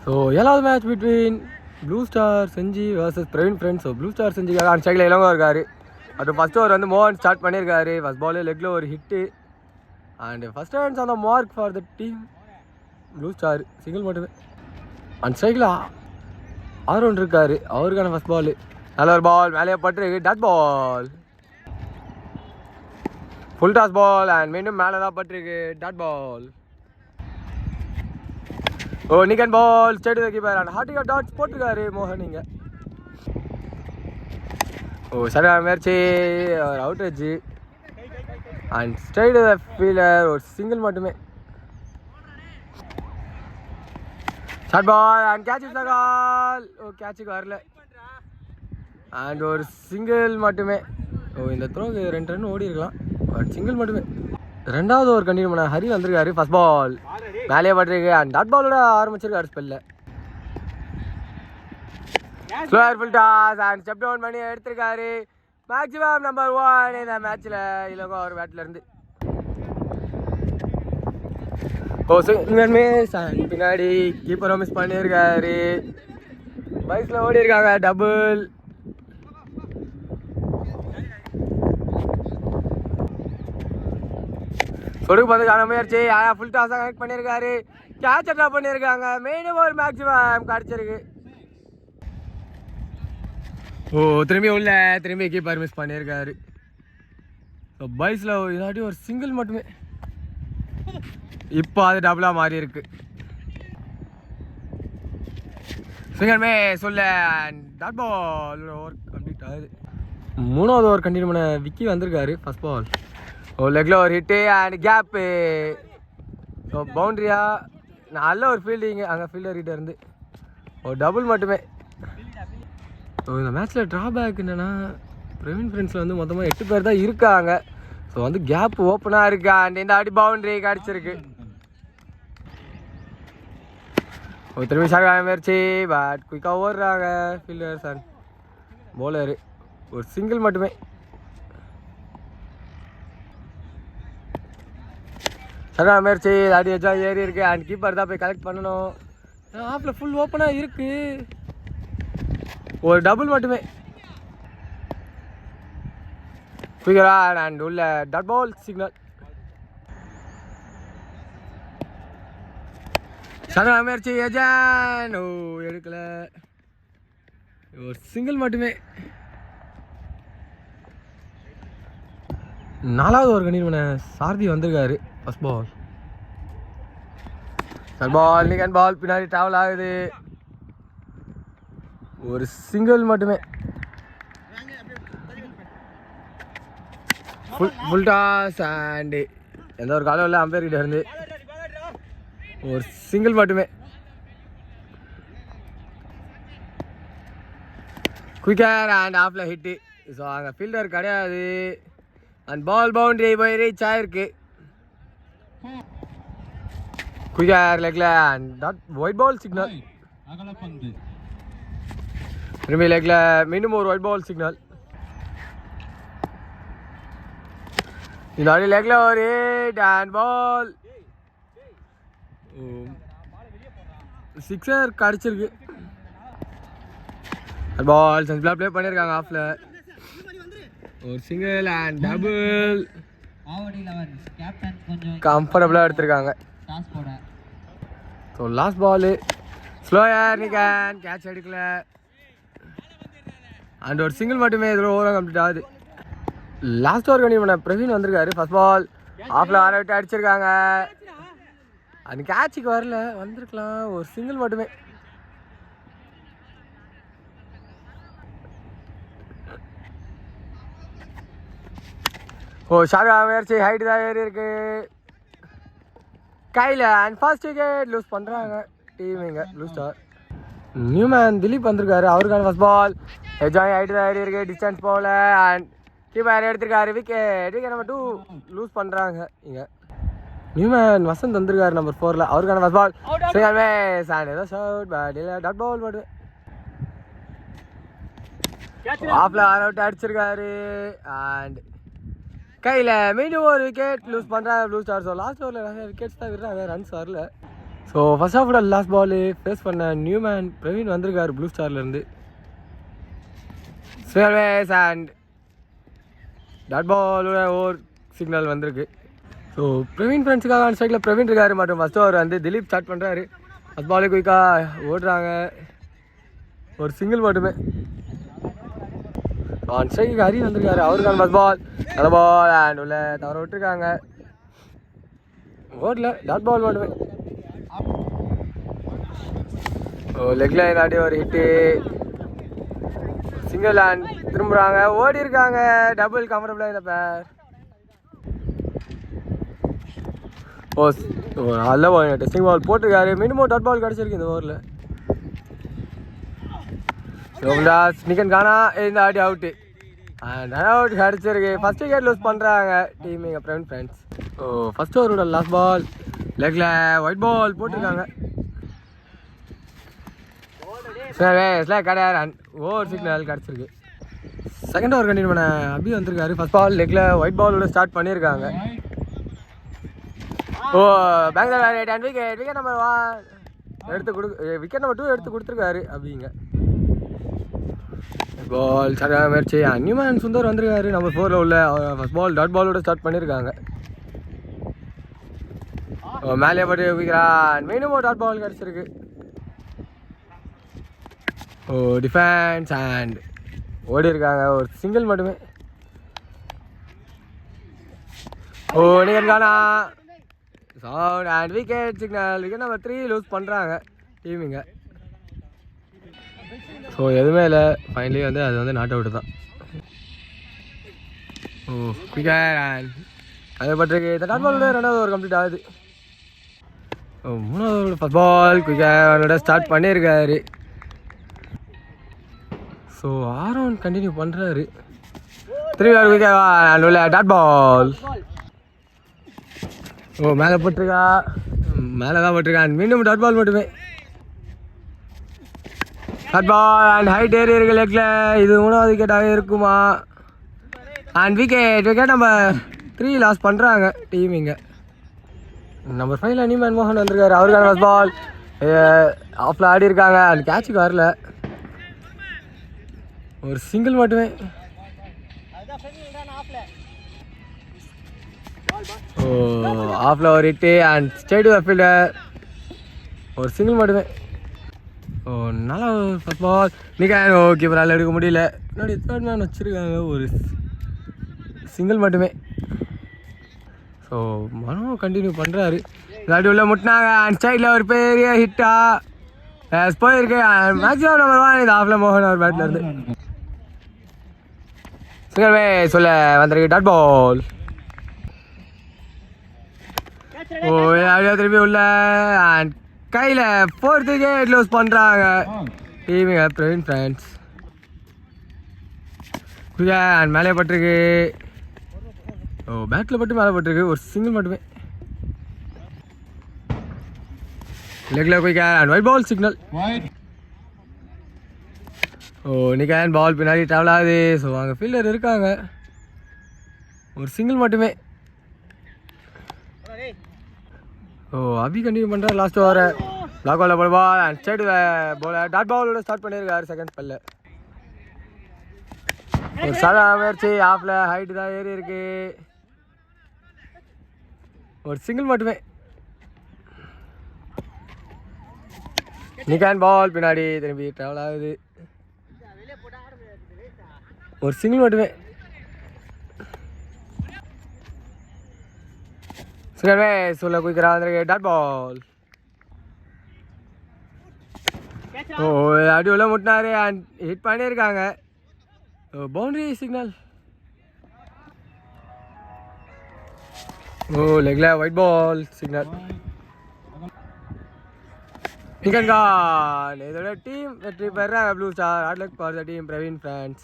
So ஏழாவது match between Blue Star Senji versus Praveen friends. So Blue Star செஞ்சிக்காக அந்த சைடில் இளங்கோ இருக்கார். அது ஃபஸ்ட் ஓவர் வந்து மோகன் ஸ்டார்ட் பண்ணியிருக்காரு. ஃபஸ்ட் பால் லெக்கில் ஒரு hit and first runs on the mark for the team blue star. Single மட்டுமே. அந்த சைடில் ஆரோன் இருக்கார், அவருக்கான ஃபஸ்ட் பால். நல்ல ஒரு பால் மேலே பட்டிருக்கு, dot ball. Full toss ball and மீண்டும் மேலே தான் பட்டிருக்கு, dot ball. Oh Nigan ball straight keeper and Hardika dots போட்டிருக்காரு மோகன் இங்கே. ஓ சரியான முயற்சி, ஒரு அவுட்ரேஜ் அண்ட் ஸ்டேட் ஃபீல்டர் ஒரு சிங்கிள் மட்டுமே. Short ball and catch is the call. Oh கேட்சுக்கு வரல அண்ட் ஒரு சிங்கிள் மட்டுமே. ஓ இந்த த்ரோக்கு 2 ரன் ஓடி இருக்கலாம், பட் சிங்கிள் மட்டுமே. ரெண்டாவது ஓவர் கண்டினியூ பண்ண ஹரி வந்திருக்காரு. ஃபஸ்ட் பால் மேலேயே பட்டிருக்கு அண்ட் டாட் பாலோட ஆரம்பிச்சிருக்காரு ஸ்பெல்ல. Slower full toss and step down பண்ணி எடுத்திருக்காரு. மேக்ஸிமம் நம்பர் 1 இந்த மேட்ச்சில் இலங்கோ அவர் பேட்டில் இருந்து. ஓ மிஸ் அண்ட் பின்னாடி கீப்பரும் மிஸ் பண்ணியிருக்காரு. பைக்கில் ஓடி இருக்காங்க, டபுள். சொடுக்கு பந்துக்கான முயற்சி, ஃபுல் டாஸாக கனெக்ட் பண்ணியிருக்காரு. கேட்ச் ட்ராப் பண்ணியிருக்காங்க, மெயின் ஒரு மேக்ஸிமம் கிடச்சிருக்கு. ஓ திரும்பி கீப்பர் மிஸ் பண்ணியிருக்காரு. ஸோ பைஸில் இதாட்டி ஒரு சிங்கிள் மட்டுமே. இப்போ அது டபுளாக மாறி இருக்கு. சிங்கிள் மே சொல்ல டாட் பால். ஓவர் கம்ப்ளீட் ஆகுது. மூணாவது ஓவர் கண்டினியூ பண்ண விக்கி வந்திருக்காரு. ஃபஸ்ட் பால் ஓ லெக்கில் ஒரு ஹிட்டு அண்ட் கேப்பு. ஸோ பவுண்ட்ரியா, நல்ல ஒரு ஃபீல்டிங்கு அங்கே ஃபீல்டர் கிட்ட இருந்து. ஒரு டபுள் மட்டுமே. ஸோ இந்த மேட்ச்சில் ட்ராபேக் என்னென்னா பிரவீன் ஃப்ரெண்ட்ஸில் வந்து மொத்தமாக 8 பேர் தான் இருக்காங்க. ஸோ வந்து கேப் ஓப்பனாக இருக்கு அண்ட் இந்த ஆடி பவுண்ட்ரி கிடச்சிருக்கு. ஒரு திரும்பி சாக முயற்சி, பட் குயிக்காக ஓடுறாங்க ஃபீல்டர்ஸ் அண்ட் பவுலரு. ஒரு சிங்கிள் மட்டுமே. சரியான முயற்சி, அடி வச்சா ஏறி இருக்கு அண்ட் கீப்பர் தான் போய் கலெக்ட் பண்ணணும். ஆஃபில் ஃபுல் ஓப்பனாக இருக்கு, ஒரு டபுள் மட்டுமே. ஃபிகரா அண்ட் உள்ள டாட் பால் சிக்னல். சரியான முயற்சி, எஜான். ஓ எடுக்கல, ஒரு சிங்கிள் மட்டுமே. நாலாவது ஒரு கண்டிப்பான சாரதி வந்திருக்காரு. ஃபஸ்ட் பால் பால் நிகன் பால் பின்னாடி ட்ராவல் ஆகுது, ஒரு சிங்கிள் மட்டுமே. ஃபுல் டாஸ் அண்ட் எந்த ஒரு காலம் இல்லை அம்பேர் கிட்ட இருந்து. ஒரு சிங்கிள் மட்டுமே. குயிக்கர் அண்ட் ஆஃப்ல ஹிட்டு. ஸோ அங்கே ஃபீல்டர் கிடையாது அண்ட் பால் பவுண்டரி போய் ரீச் ஆயிருக்கு. குயிக்கர் லெக்ல and dot wide ball signal. திரும்பி லெக்ல மீண்டும் ஒரு ஒயிட் பால் சிக்னல். இந்த அடி லெக்ல ஒரு ஹிட் அண்ட் பால். சிக்ஸர் கடிச்சிருக்கு. பால் சென்ஸ்பிளாக ப்ளே பண்ணியிருக்காங்க ஆஃப்ல. ஒரு சிங்கிள் அண்ட் டபுள் கம்ஃபர்டபுளாக எடுத்திருக்காங்க. So last ball slower Nigan catch எடுக்கல அண்ட் ஒரு சிங்கிள் மட்டுமே. இதில் ஓவராக கம்ப்ளீட் ஆகுது. லாஸ்ட் ஓவர் கண்டிப்பாக பண்ண பிரவீன் வந்திருக்காரு. ஃபஸ்ட் பால் ஆஃபில் ஆற விட்டு அடிச்சிருக்காங்க. அந்த கேட்சுக்கு வரல, வந்திருக்கலாம், ஒரு சிங்கிள் மட்டுமே. ஓ ஷார்கா முயற்சி, ஹைட்டு தான் ஏறி இருக்கு கையில் அண்ட் ஃபர்ஸ்ட் விக்கெட் லூஸ் பண்ணுறாங்க டீம் இங்கே ப்ளூ ஸ்டார். நியூமேன் திலீப் வந்திருக்காரு, அவருக்கான ஃபஸ்ட் பால். எஜாய் ஹைட்டு தான் ஏறி இருக்கு, டிஸ்டன்ஸ் போகல அண்ட் கீப்பர் எடுத்திருக்காரு. விக்கெட் நம்பர் 2 லூஸ் பண்ணுறாங்க இங்கே. நியூமேன் வசந்த் வந்திருக்காரு நம்பர் 4ல், அவருக்கான ஃபஸ்ட் பால். சிங்கமே சாண்ட் ஏதோ ஷவுட் பட் இல்லை டாட் பால் மட்டும். ஆஃபில் ஆர் அவுட் அடிச்சிருக்காரு அண்ட் கையில் மீண்டும் ஒரு விக்கெட் லூஸ் பண்ணுறாங்க ப்ளூ ஸ்டார். ஸோ லாஸ்ட் ஓவரில் நிறைய விக்கெட்ஸ் தான் விடுறாங்க, ரன்ஸ் வரல. ஸோ ஃபர்ஸ்ட் ஆஃபோட லாஸ்ட் பால் ஃபேஸ் பண்ண நியூமேன் பிரவீன் வந்திருக்காரு ப்ளூ ஸ்டார்லேருந்து. ஸ்வேர்வேஸ் அண்ட் டாட் பாலோட ஓவர் சிக்னல் வந்திருக்கு. ஸோ பிரவீன் ஃப்ரெண்ட்ஸுக்காக ஆன் ஸ்ட்ரைக்கில் பிரவீன் இருக்காரு மற்றும் ஃபஸ்ட் ஓவர் வந்து திலீப் ஸ்டார்ட் பண்ணுறாரு. ஃபஸ்ட் பாலே குயிக்காக ஓடுறாங்க, ஒரு சிங்கிள் மட்டுமே. ஆன் ஸ்ட்ரைக்கு ஹரி வந்திருக்காரு, அவருக்கான ஃபஸ்ட் பால் நல்ல பால் அண்ட் உள்ள தவற விட்டுருக்காங்க. ஓடல, டாட் பால் மட்டுமே. லெக்ல இதாட்டி ஒரு ஹிட்டு, சிங்கிள் அண்ட் திரும்புகிறாங்க, ஓடி இருக்காங்க, டபுள் கம்ஃபர்டபுளாக இந்த பேர். நல்ல பால், டெஸ்டிங் பால் போட்டிருக்காரு, மினிமம் டாட் பால் கிடச்சிருக்கு இந்த ஓவரில். நிக்கன் கானா இந்த ஆடி அவுட்டு அண்ட் அவுட் கிடச்சிருக்கு. ஃபஸ்ட் விக்கெட் லூஸ் பண்ணுறாங்க டீம் எங்கள் பிரவீன் ஃப்ரெண்ட்ஸ். ஃபஸ்ட் ஓவரோட லாஸ்ட் பால் லெக்கில் ஒயிட் பால் போட்டிருக்காங்க. கிடையாது அண்ட் ஓவர் சிக்னல் கிடச்சிருக்கு. செகண்ட் ஓவர் கண்டினியூ பண்ண அபி வந்திருக்காரு. ஃபஸ்ட் பால் லெக்கில் ஒயிட் பாலோட ஸ்டார்ட் பண்ணியிருக்காங்க. Bangalore and wicket number 1 wicket number 2 எடுத்து கொடுத்துருக்காரு அபிங்க. பால் சரியாக முயற்சி. நியூமேன் சுந்தர் வந்திருக்காரு நம்பர் 4 உள்ள. ஃபஸ்ட் பால் டாட் பாலோட ஸ்டார்ட் பண்ணியிருக்காங்க. மேலே போட்டு விக்கிறான், மீண்டும் டாட் பால் கிடச்சிருக்கு. டிஃபென்ஸ் அண்ட் ஓடி இருக்காங்க, ஒரு சிங்கிள் மட்டுமே. நிகழ்கானா sound and wicket signal. Wicket number 3 loose பண்ணுறாங்க டீமிங்க. ஸோ எதுவுமே இல்லை, ஃபைனலி வந்து அது வந்து நாட் அவுட்டு தான். விக்கெட் அண்ட் அதை பற்றிருக்கு. இந்த டாட் பாலோட 2வது ஓவர் கம்ப்ளீட் ஆகுது. 3வது ஓவர் ஃபஸ்ட் பால் குயிக்காக ஸ்டார்ட் பண்ணியிருக்காரு. ஸோ ஆரோன் கண்டினியூ பண்ணுறாரு. திரும்பி குயிக்காக டாட் பால். மேலே போட்டிருக்கா, மேலே தான் போட்டிருக்கான், மீண்டும் டாட் பால் மட்டுமே. டாட் பால் அண்ட் ஹைட் ஏறி இருக்கு லெக்கில். இது 3வது விக்கெட்டாக இருக்குமா? அண்ட் விக்கெட் நம்பர் 3 லாஸ் பண்ணுறாங்க டீம் இங்கே. நம்பர் 5 நியூமேன் மோகன் வந்திருக்காரு, அவருக்கான ஃபஸ்ட் பால் ஆஃபில் ஆடி இருக்காங்க. அண்ட் கேட்சுக்கு வரல, ஒரு சிங்கிள் மட்டுமே. ஆஃபில் ஒரு ஹிட்டு அண்ட் ஸ்டேட் ஃபீல்டர், ஒரு சிங்கிள் மட்டுமே. நல்லா ஃபஸ்ட் பால் நிற்க கீப்பரால் எடுக்க முடியல. முன்னாடி தேர்ட் மேன் வச்சுருக்காங்க, ஒரு சிங்கிள் மட்டுமே. ஸோ மனோ கண்டினியூ பண்ணுறாரு. இல்லாட்டி உள்ள முட்டினாங்க அண்ட் சைடில் ஒரு பெரிய ஹிட்டாக போயிருக்கு. மேக்ஸிமம் நம்பர் 1 இது ஆஃபில் மோகன் அவர் பேட்டில் இருந்து சிங்கமே சொல்ல வந்திருக்கு டாட் பால். திரும்பி உள்ள அண்ட் கையில் 4th விக்கெட் லூஸ் பண்ணுறாங்க டீமிங்க பிரவீன் ஃப்ரெண்ட்ஸ். அண்ட் மேலே பட்டிருக்கு, பேட்டில் பட்டு மேலே பட்டிருக்கு, ஒரு சிங்கிள் மட்டுமே. லெக்கில் குயிக்கா and wide ball signal. Nigan ball பின்னாடி ட்ராவல் ஆகுது. ஸோ அங்கே ஃபீல்டர் இருக்காங்க, ஒரு சிங்கிள் மட்டுமே. அபி கண்டினியூ பண்ணுறாரு லாஸ்ட் ஓவர். பிளாக் பாலில் போல் ball and straight ball dot பாலோட ஸ்டார்ட் பண்ணியிருக்காரு செகண்ட் ஸ்பெல்ல. ஒரு சாதா முயற்சி, ஆஃபில் ஹைட்டு தான் ஏறி இருக்கு, ஒரு சிங்கிள் மட்டுமே. நிக்கான் பால் பின்னாடி திரும்பி ட்ராவல் ஆகுது, ஒரு சிங்கிள் மட்டுமே. சிங்கமே சொல்ல குயிக்கிறா வந்திருக்கு டாட் பால். அடி உள்ள முட்டினாரு அண்ட் ஹிட் பண்ணியிருக்காங்க. Boundary signal. லெக்ல ஒயிட் பால் சிக்னல். இதோட டீம் வெற்றி பெறாங்க Blue Star. Hard luck for the team Praveen friends.